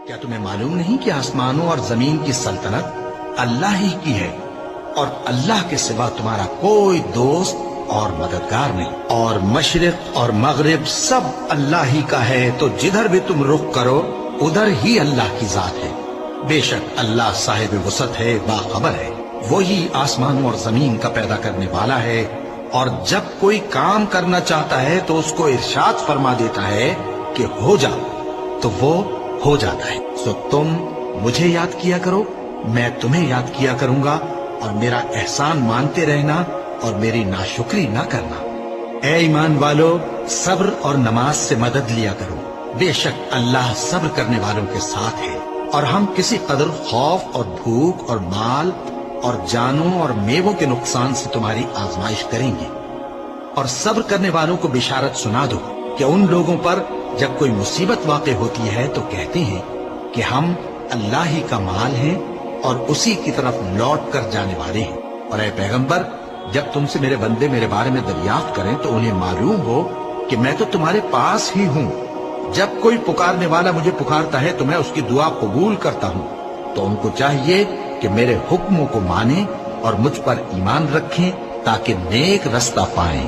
क्या तुम्हें मालूम नहीं कि आसमानों और जमीन की सल्तनत अल्लाह ही की है और अल्लाह के सिवा तुम्हारा कोई दोस्त और मददगार नहीं, और मशरिक और मगरिब सब अल्लाह ही का है, तो जिधर भी तुम रुख करो उधर ही अल्लाह की जात है। बेशक अल्लाह साहिब वसत है, बाखबर है। वही आसमानों और जमीन का पैदा करने वाला है, और जब कोई काम करना चाहता है तो उसको इरशाद फरमा देता है कि हो जा, तो वो हो जाता है। सो तुम मुझे याद किया करो, मैं तुम्हें याद किया करूंगा, और मेरा एहसान मानते रहना और मेरी नाशुक्री ना करना। ए ईमान वालो, सब्र और नमाज से मदद लिया करो, बेशक अल्लाह सब्र करने वालों के साथ है। और हम किसी कदर खौफ और भूख और माल और जानों और मेवों के नुकसान से तुम्हारी आजमाइश करेंगे, और सब्र करने वालों को बिशारत सुना दो कि उन लोगों पर जब कोई मुसीबत वाक़े होती है तो कहते हैं कि हम अल्लाह ही का माल हैं और उसी की तरफ लौट कर जाने वाले हैं। और ऐ पैगंबर, जब तुमसे मेरे बंदे मेरे बारे में दरियाफ्त करें तो उन्हें मालूम हो कि मैं तो तुम्हारे पास ही हूँ। जब कोई पुकारने वाला मुझे पुकारता है तो मैं उसकी दुआ कबूल करता हूँ। तो उनको चाहिए कि मेरे हुक्मों को मानें और मुझ पर ईमान रखें ताकि नेक रास्ता पाएं।